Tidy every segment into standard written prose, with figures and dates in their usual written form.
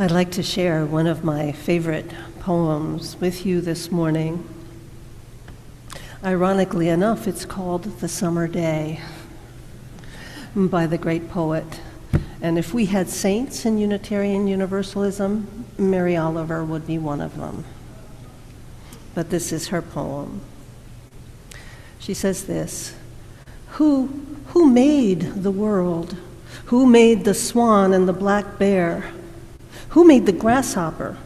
I'd like to share one of my favorite poems with you this morning. Ironically enough, it's called The Summer Day by the great poet. And if we had saints in Unitarian Universalism, Mary Oliver would be one of them. But this is her poem. She says this: Who made the world? Who made the swan and the black bear? Who made the grasshopper?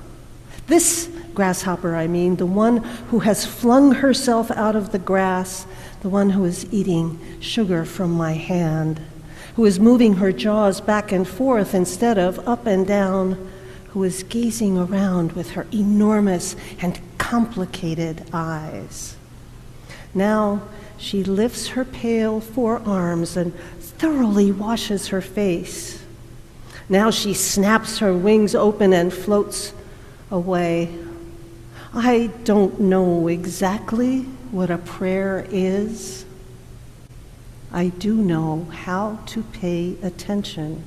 This grasshopper, I mean, the one who has flung herself out of the grass, the one who is eating sugar from my hand, who is moving her jaws back and forth instead of up and down, who is gazing around with her enormous and complicated eyes. Now she lifts her pale forearms and thoroughly washes her face. Now she snaps her wings open and floats away. I don't know exactly what a prayer is. I do know how to pay attention,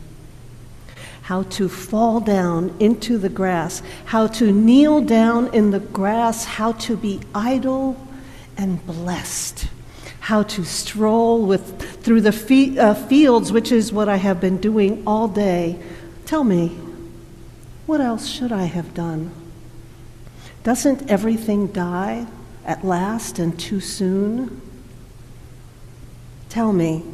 how to fall down into the grass, how to kneel down in the grass, how to be idle and blessed, how to stroll through the fields, which is what I have been doing all day. Tell me, what else should I have done? Doesn't everything die at last and too soon? Tell me,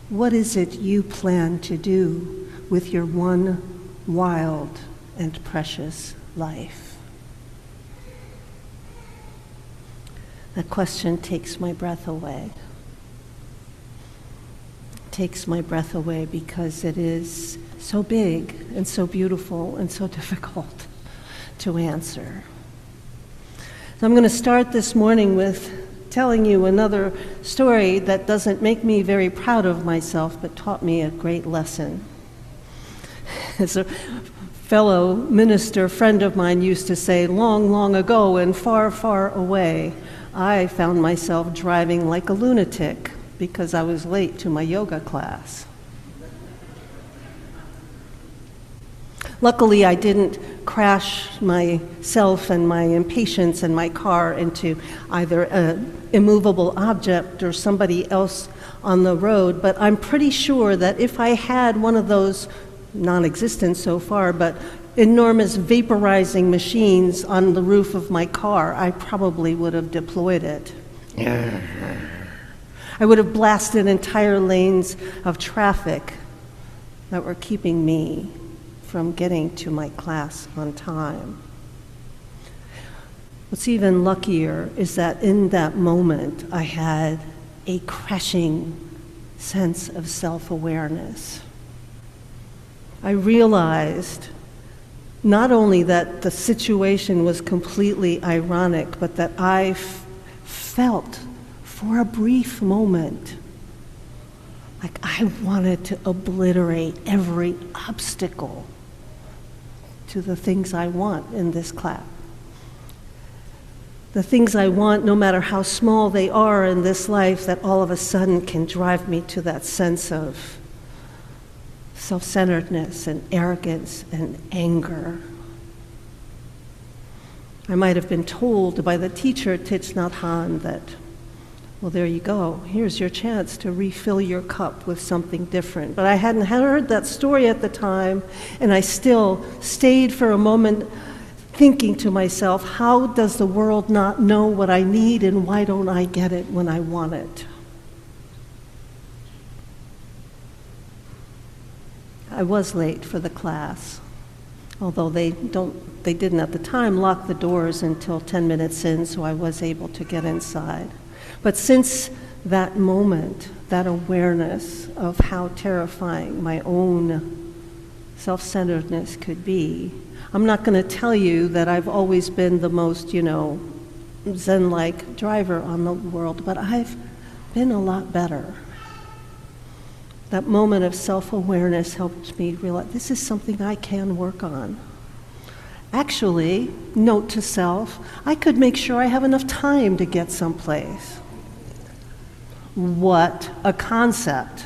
what is it you plan to do with your one wild and precious life? That question takes my breath away. It takes my breath away because it is so big and so beautiful and so difficult to answer. So I'm going to start this morning with telling you another story that doesn't make me very proud of myself, but taught me a great lesson. As a fellow minister friend of mine used to say, long, long ago and far, far away, I found myself driving like a lunatic because I was late to my yoga class. Luckily, I didn't crash myself and my impatience and my car into either an immovable object or somebody else on the road, but I'm pretty sure that if I had one of those, non-existent so far, but enormous vaporizing machines on the roof of my car, I probably would have deployed it. I would have blasted entire lanes of traffic that were keeping me from getting to my class on time. What's even luckier is that in that moment, I had a crashing sense of self-awareness. I realized not only that the situation was completely ironic, but that I felt for a brief moment like I wanted to obliterate every obstacle to the things I want in this class. The things I want, no matter how small they are in this life, that all of a sudden can drive me to that sense of self-centeredness and arrogance and anger. I might have been told by the teacher at Thich Nhat Hanh that, well, there you go. Here's your chance to refill your cup with something different. But I hadn't heard that story at the time, and I still stayed for a moment thinking to myself, how does the world not know what I need, and why don't I get it when I want it? I was late for the class, although they didn't at the time lock the doors until 10 minutes in, so I was able to get inside. But since that moment, that awareness of how terrifying my own self-centeredness could be, I'm not going to tell you that I've always been the most, Zen-like driver on the world, but I've been a lot better. That moment of self-awareness helped me realize this is something I can work on. Actually, note to self, I could make sure I have enough time to get someplace. What a concept.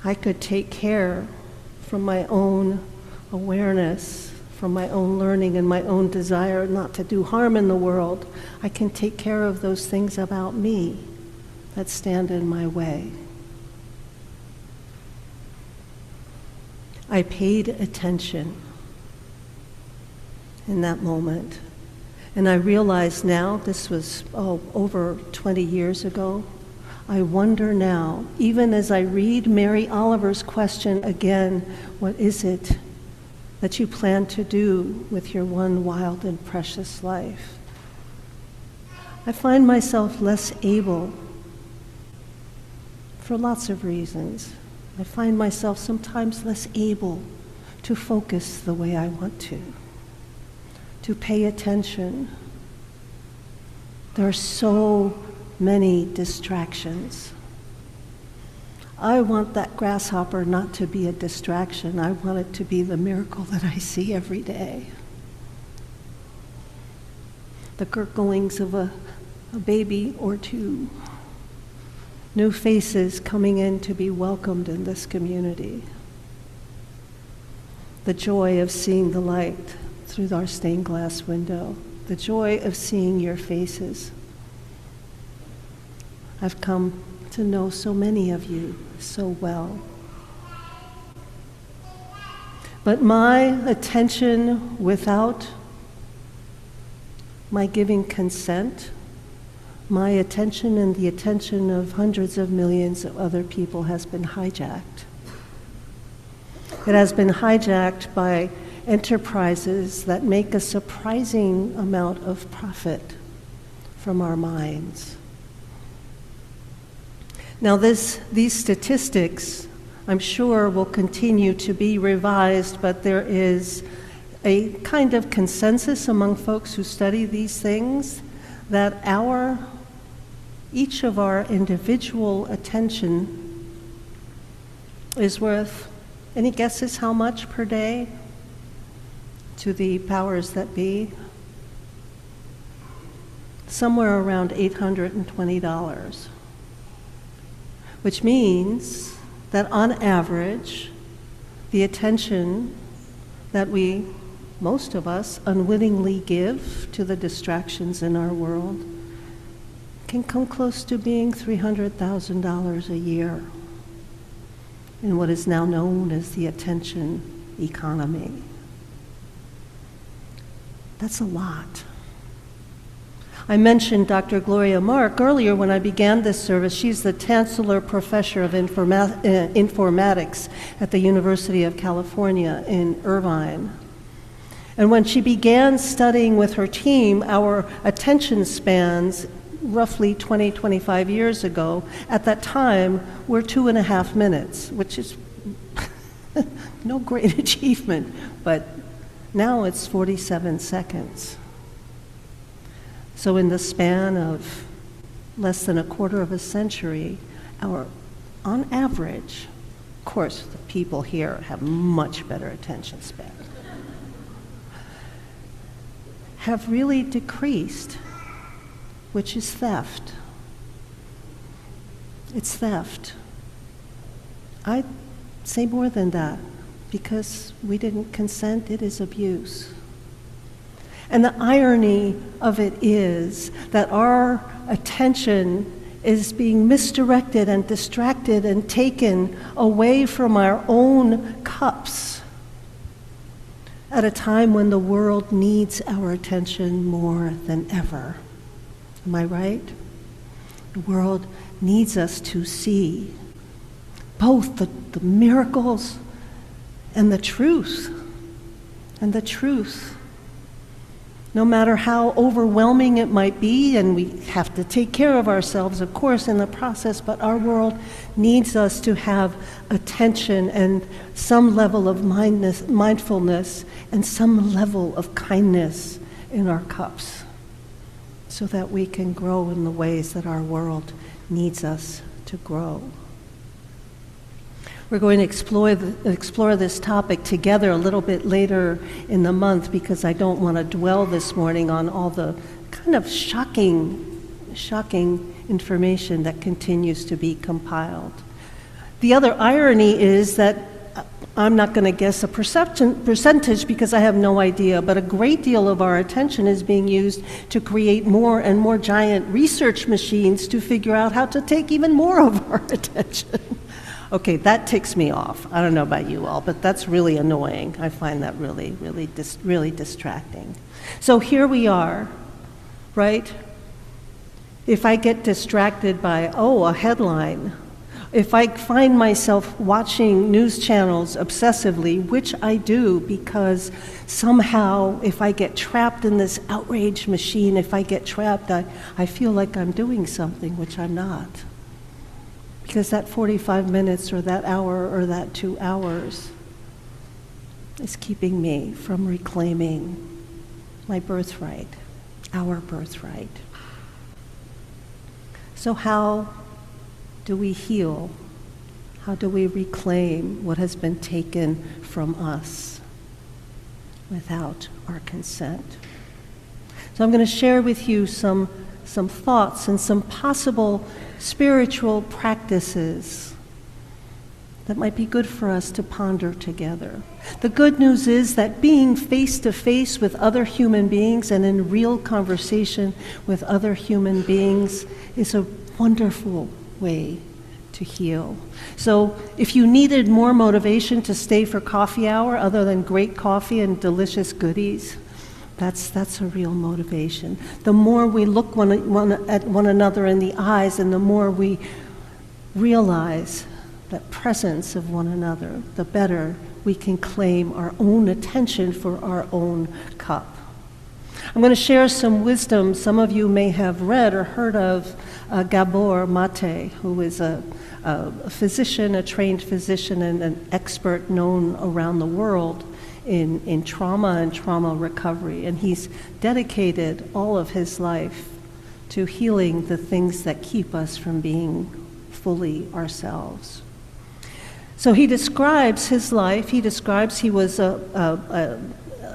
I could take care from my own awareness, from my own learning and my own desire not to do harm in the world, I can take care of those things about me that stand in my way. I paid attention in that moment. And I realize now, this was over 20 years ago, I wonder now, even as I read Mary Oliver's question again, what is it that you plan to do with your one wild and precious life? I find myself less able, for lots of reasons. I find myself sometimes less able to focus the way I want to pay attention. There are so many distractions. I want that grasshopper not to be a distraction. I want it to be the miracle that I see every day. The gurglings of a baby or two. New faces coming in to be welcomed in this community. The joy of seeing the light through our stained glass window. The joy of seeing your faces. I've come to know so many of you so well. But my attention without my giving consent, my attention and the attention of hundreds of millions of other people has been hijacked. It has been hijacked by enterprises that make a surprising amount of profit from our minds. Now these statistics, I'm sure, will continue to be revised, but there is a kind of consensus among folks who study these things that each of our individual attention is worth, any guesses how much per day to the powers that be? Somewhere around $820. Which means that on average, the attention that most of us, unwittingly give to the distractions in our world can come close to being $300,000 a year in what is now known as the attention economy. That's a lot. I mentioned Dr. Gloria Mark earlier when I began this service. She's the Chancellor Professor of Informatics at the University of California in Irvine. And when she began studying with her team our attention spans roughly 20, 25 years ago, at that time were 2.5 minutes, which is no great achievement, but now it's 47 seconds. So in the span of less than a quarter of a century, on average, of course, the people here have much better attention span, have really decreased, which is theft. It's theft. I'd say more than that, because we didn't consent, it is abuse. And the irony of it is that our attention is being misdirected and distracted and taken away from our own cups at a time when the world needs our attention more than ever. Am I right? The world needs us to see both the miracles and the truth. And the truth, no matter how overwhelming it might be, and we have to take care of ourselves, of course, in the process, but our world needs us to have attention and some level of mindfulness and some level of kindness in our cups so that we can grow in the ways that our world needs us to grow. We're going to explore this topic together a little bit later in the month, because I don't want to dwell this morning on all the kind of shocking information that continues to be compiled. The other irony is that I'm not going to guess a percentage because I have no idea, but a great deal of our attention is being used to create more and more giant research machines to figure out how to take even more of our attention. Okay, that ticks me off. I don't know about you all, but that's really annoying. I find that really distracting. So here we are, right? If I get distracted by, a headline, if I find myself watching news channels obsessively, which I do because somehow if I get trapped in this outrage machine, if I get trapped, I feel like I'm doing something, which I'm not. Because that 45 minutes or that hour or that 2 hours is keeping me from reclaiming my birthright, our birthright. So how do we heal? How do we reclaim what has been taken from us without our consent? So I'm going to share with you some thoughts and some possible spiritual practices that might be good for us to ponder together. The good news is that being face to face with other human beings and in real conversation with other human beings is a wonderful way to heal. So if you needed more motivation to stay for coffee hour other than great coffee and delicious goodies, that's a real motivation. The more we look at one another in the eyes and the more we realize that presence of one another, the better we can claim our own attention for our own cup. I'm going to share some wisdom. Some of you may have read or heard of Gabor Mate, who is a physician, a trained physician and an expert known around the world in trauma and trauma recovery. And he's dedicated all of his life to healing the things that keep us from being fully ourselves. So he describes his life. He describes he was a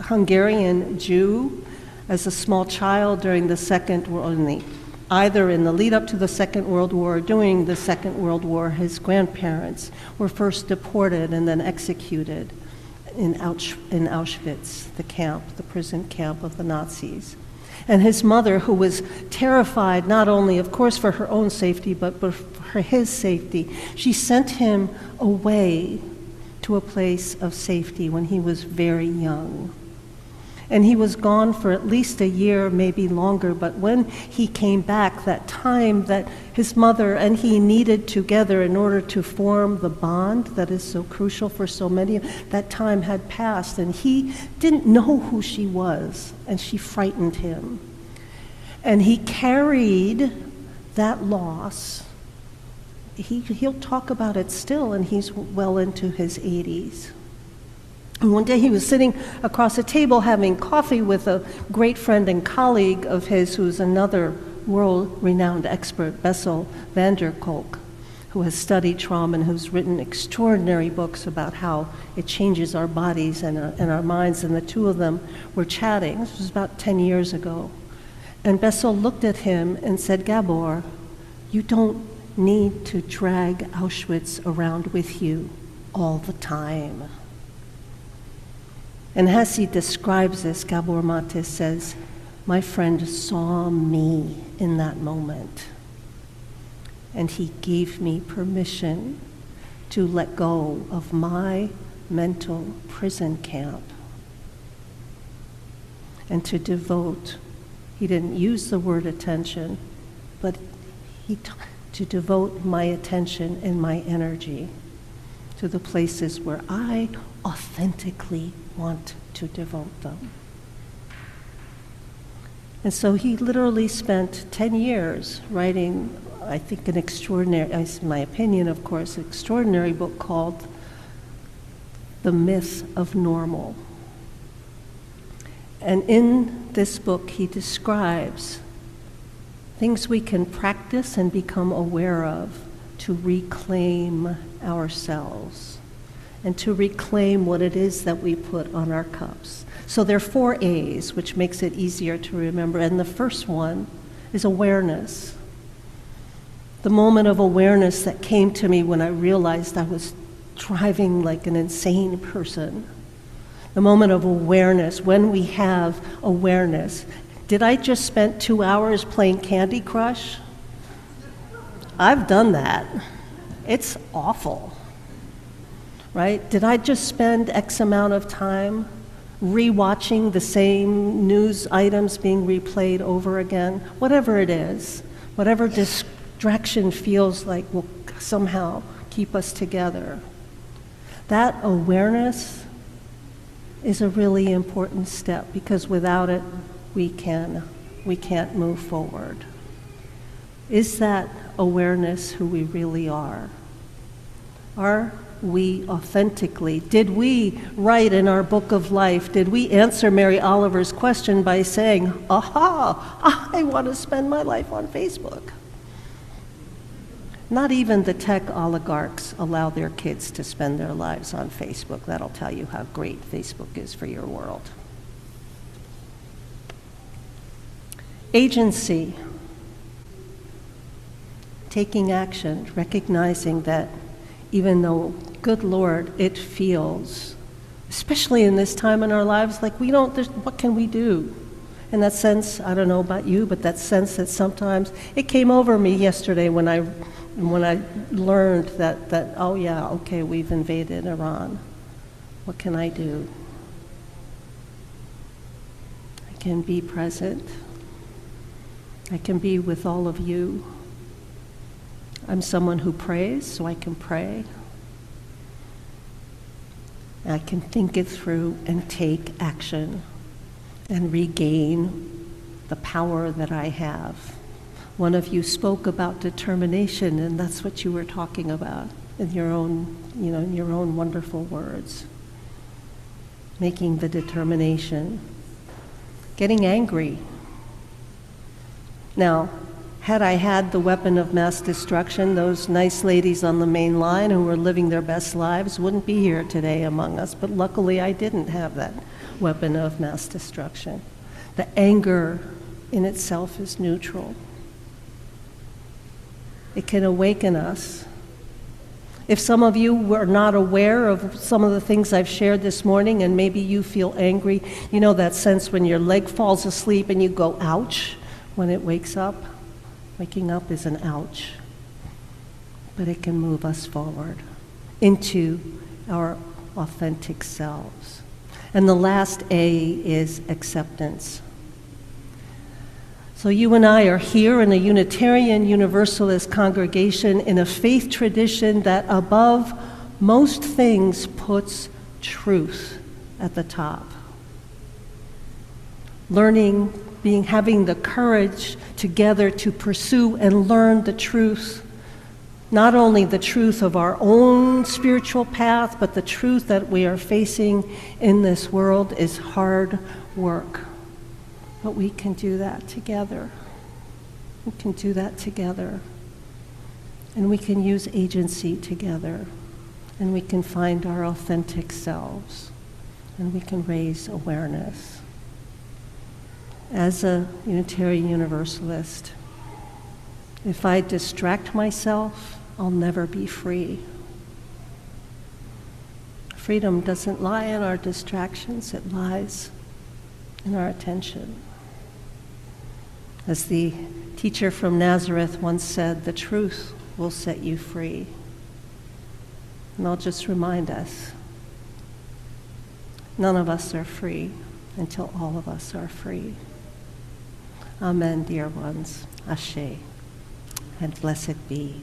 Hungarian Jew as a small child during the Second World, either in the lead up to the Second World War or during the Second World War. His grandparents were first deported and then executed in Auschwitz, the prison camp of the Nazis. And his mother, who was terrified, not only, of course, for her own safety, but for his safety, she sent him away to a place of safety when he was very young. And he was gone for at least a year, maybe longer, but when he came back, that time that his mother and he needed together in order to form the bond that is so crucial for so many, that time had passed, and he didn't know who she was, and she frightened him. And he carried that loss. He'll talk about it still, and he's well into his 80s. And one day he was sitting across a table having coffee with a great friend and colleague of his who's another world-renowned expert, Bessel van der Kolk, who has studied trauma and who's written extraordinary books about how it changes our bodies and our minds. And the two of them were chatting. This was about 10 years ago. And Bessel looked at him and said, "Gabor, you don't need to drag Auschwitz around with you all the time." And as he describes this, Gabor Mate says, "My friend saw me in that moment, and he gave me permission to let go of my mental prison camp and to devote," he didn't use the word attention, but to devote my attention and my energy to the places where I authentically want to devote them. And so he literally spent 10 years writing, I think, an extraordinary, in my opinion, of course, extraordinary book called The Myth of Normal. And in this book, he describes things we can practice and become aware of to reclaim ourselves and to reclaim what it is that we put on our cups. So there are 4 A's, which makes it easier to remember. And the first one is awareness. The moment of awareness that came to me when I realized I was driving like an insane person. The moment of awareness, when we have awareness. Did I just spend 2 hours playing Candy Crush? I've done that. It's awful, right? Did I just spend X amount of time rewatching the same news items being replayed over again? Whatever it is, whatever distraction feels like will somehow keep us together. That awareness is a really important step, because without it, we can't move forward. Is that awareness who we really are? Are we authentically? Did we write in our book of life, did we answer Mary Oliver's question by saying, aha, I want to spend my life on Facebook? Not even the tech oligarchs allow their kids to spend their lives on Facebook. That'll tell you how great Facebook is for your world. Agency. Taking action, recognizing that even though, good Lord, it feels, especially in this time in our lives, like what can we do? In that sense, I don't know about you, but that sense that sometimes, it came over me yesterday when I learned that, oh yeah, okay, we've invaded Iran. What can I do? I can be present. I can be with all of you. I'm someone who prays, so I can pray. I can think it through and take action and regain the power that I have. One of you spoke about determination, and that's what you were talking about in your own wonderful words. Making the determination. Getting angry. Now, had I had the weapon of mass destruction, those nice ladies on the main line who were living their best lives wouldn't be here today among us, but luckily I didn't have that weapon of mass destruction. The anger in itself is neutral. It can awaken us. If some of you were not aware of some of the things I've shared this morning, and maybe you feel angry, you know that sense when your leg falls asleep and you go, ouch, when it wakes up? Waking up is an ouch, but it can move us forward into our authentic selves. And the last A is acceptance. So you and I are here in a Unitarian Universalist congregation in a faith tradition that above most things puts truth at the top. Learning, having the courage together to pursue and learn the truth, not only the truth of our own spiritual path, but the truth that we are facing in this world is hard work. But we can do that together. We can do that together. And we can use agency together. And we can find our authentic selves. And we can raise awareness. As a Unitarian Universalist, if I distract myself, I'll never be free. Freedom doesn't lie in our distractions, it lies in our attention. As the teacher from Nazareth once said, the truth will set you free. And I'll just remind us, none of us are free until all of us are free. Amen, dear ones. Ashe, and blessed be.